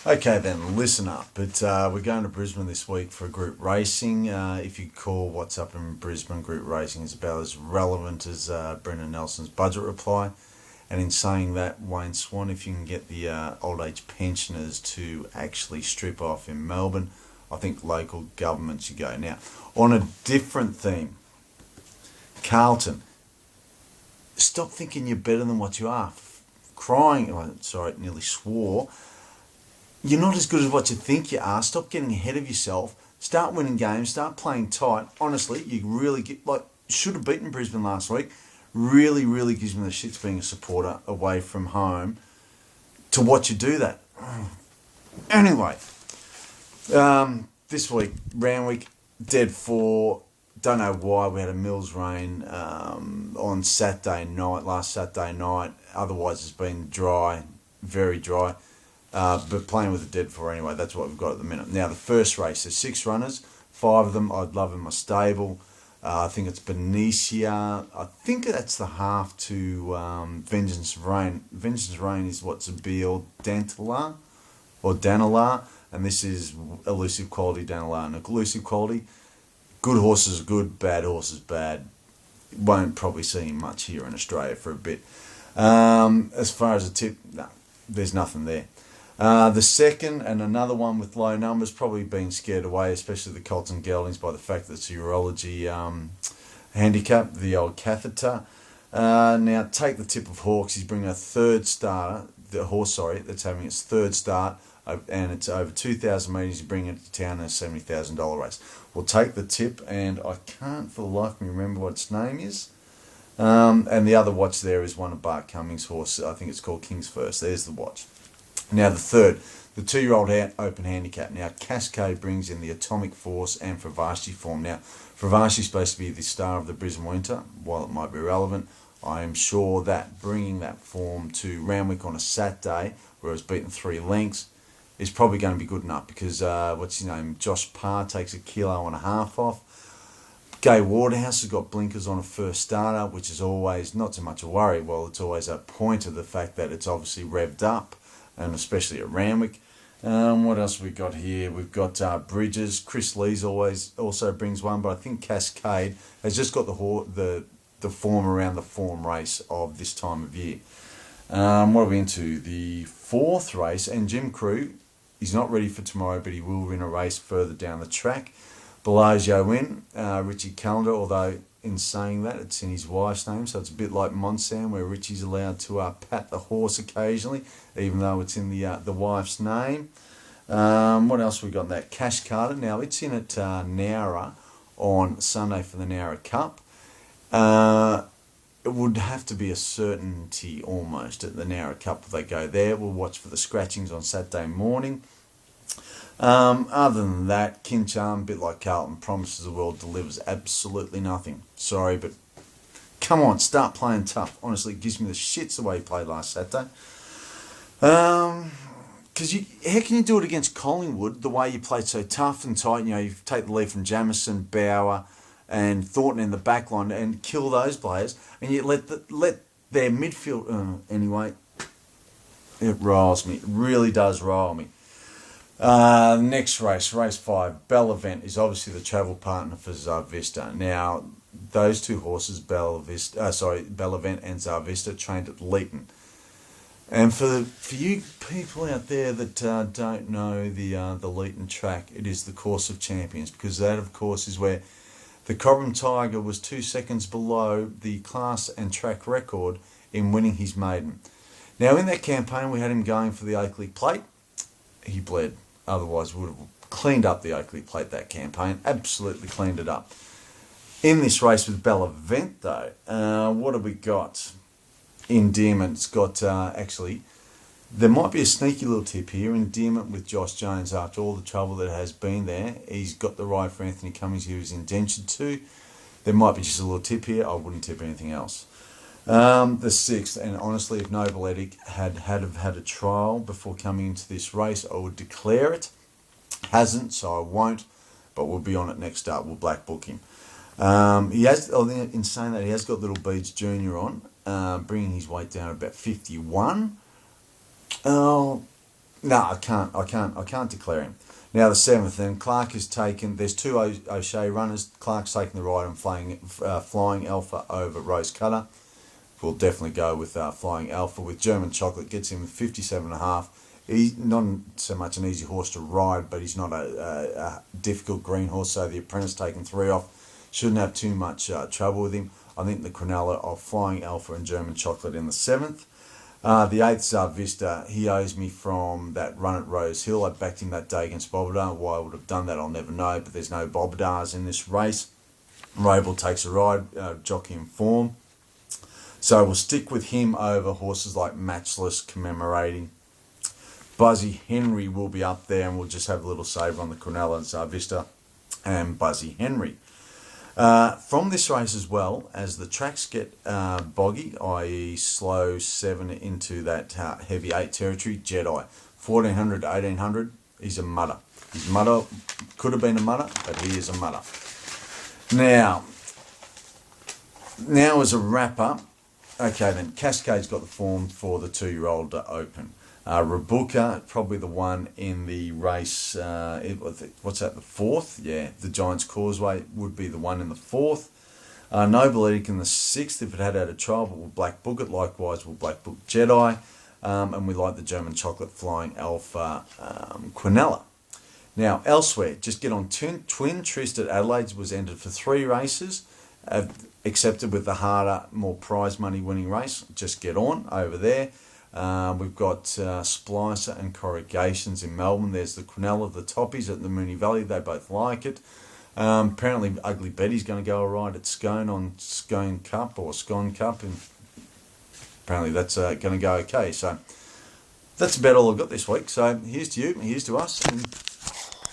Okay then, listen up. We're going to Brisbane this week for group racing. If you call what's up in Brisbane, group racing is about as relevant as Brendan Nelson's budget reply. And in saying that, Wayne Swan, if you can get the old age pensioners to actually strip off in Melbourne, I think local government should go. Now, on a different theme, Carlton, stop thinking you're better than what you are. Crying, oh, sorry, nearly swore. You're not as good as what you think you are. Stop getting ahead of yourself. Start winning games. Start playing tight. Honestly, you really should have beaten Brisbane last week. Really, really gives me the shits being a supporter away from home to watch you do that. Anyway, this week, Randwick, dead 4. Don't know why we had a Mills rain on last Saturday night. Otherwise, it's been dry, very dry. But playing with a dead 4 anyway, that's what we've got at the minute. Now, the first race, there's 6 runners, 5 of them I'd love in my stable. I think it's Benicia. I think that's the half to Vengeance Rain. Vengeance Rain is what's Zabeel Dantalar, or Danalar, and this is Elusive Quality Danalar. And Elusive Quality, good horses good, bad horses bad. Won't probably see him much here in Australia for a bit. As far as a tip, no, there's nothing there. The second, and another one with low numbers, probably being scared away, especially the Colton Geldings, by the fact that it's a urology handicap, the old catheter. Now, take the tip of Hawks. He's bringing a third starter, that's having its third start, and it's over 2,000 metres. He's bringing it to town in a $70,000 race. We'll take the tip, and I can't for the life of me remember what its name is. And the other watch there is one of Bart Cummings' horse. I think it's called King's First. There's the watch. Now, the third, the 2-year-old open handicap. Now, Cascade brings in the Atomic Force and Fravashi form. Now, Fravashi is supposed to be the star of the Brisbane Winter. While it might be relevant, I am sure that bringing that form to Randwick on a Saturday, where it was beaten 3 lengths, is probably going to be good enough because, Josh Parr takes 1.5 kilos off. Gai Waterhouse has got blinkers on a first starter, which is always not so much a worry. Well, it's always a point of the fact that it's obviously revved up, and especially at Randwick. What else we got here? We've got Bridges. Chris Lees also brings one, but I think Cascade has just got the form around the form race of this time of year. What are we into? The 4th race, and Jim Crew, he's not ready for tomorrow, but he will win a race further down the track. Bellagio win, Richie Callender, although in saying that, it's in his wife's name, so it's a bit like Monsan, where Richie's allowed to pat the horse occasionally, even though it's in the wife's name. What else we got in that? Cash Carter. Now, it's in at Nowra on Sunday for the Nowra Cup. It would have to be a certainty almost at the Nowra Cup if they go there. We'll watch for the scratchings on Saturday morning. Other than that, Kincharm, a bit like Carlton, promises the world, delivers absolutely nothing. Sorry, but come on, start playing tough. Honestly, it gives me the shits the way he played last Saturday. Because how can you do it against Collingwood the way you played so tough and tight? You take the lead from Jamison, Bauer, and Thornton in the back line and kill those players, and you let their midfield. Anyway, it riles me. It really does rile me. Next race 5, Bell Event, is obviously the travel partner for Zarvista. Now, those 2 horses, Bell Event and Zarvista, trained at Leeton. And for you people out there that don't know the Leeton track, it is the Course of Champions, because that, of course, is where the Cobram Tiger was 2 seconds below the class and track record in winning his maiden. Now, in that campaign, we had him going for the Oakley Plate. He bled. Otherwise, we would have cleaned up the Oakley Plate that campaign. Absolutely cleaned it up. In this race with Bell Event, though, what have we got? Endearment. It's got, actually, there might be a sneaky little tip here. Endearment with Josh Jones, after all the trouble that has been there. He's got the ride for Anthony Cummings, who was indentured to. There might be just a little tip here. I wouldn't tip anything else. The 6th, and honestly, if Noble Edic had a trial before coming into this race, I would declare it. Hasn't, so I won't, but we'll be on it next start. We'll black book him. He has, in saying that, he has got Little Beads Junior on, bringing his weight down to about 51. No, I can't declare him. Now the seventh, then Clark is taken. There's two O'Shea runners. Clark's taking the ride and flying Alpha over Rose Cutter. We'll definitely go with Flying Alpha with German Chocolate. Gets him 57.5. He's not so much an easy horse to ride, but he's not a difficult green horse. So the apprentice taking 3 off shouldn't have too much trouble with him. I think the Quinella of Flying Alpha and German Chocolate in the seventh. The eighth, Zar Vista, he owes me from that run at Rose Hill. I backed him that day against Bobadar. Why I would have done that, I'll never know, but there's no Bobadars in this race. Rabel takes a ride, jockey in form. So we'll stick with him over horses like Mattress, Commemorating. Buzzy Henry will be up there, and we'll just have a little saver on the Quinella, Zar Vista, and Buzzy Henry. From this race as well, as the tracks get boggy, i.e. slow 7 into that heavy 8 territory, Jedi, 1400 to 1800, he's a mutter. His mutter could have been a mutter, but he is a mutter. Now as a wrap-up, okay then, Cascade's got the form for the 2-year-old Open. Rabuka, probably the one in the race, what's that, the 4th? Yeah, the Giants Causeway would be the one in the 4th. Noble Edict in the 6th, if it had a trial, but we'll Black Book it. Likewise, we'll Black Book Jedi. And we like the German Chocolate Flying Alpha Quinella. Now, elsewhere, just get on Twin Tryst at Adelaide was entered for 3 races, accepted with the harder, more prize money winning race. Just get on over there. We've got Splicer and Corrugations in Melbourne. There's the Quinella, the Toppies at the Moonee Valley. They both like it. Apparently, Ugly Betty's going to go all right at Scone on Scone Cup or Scone Cup. And apparently, that's going to go okay. So that's about all I've got this week. So here's to you, here's to us. And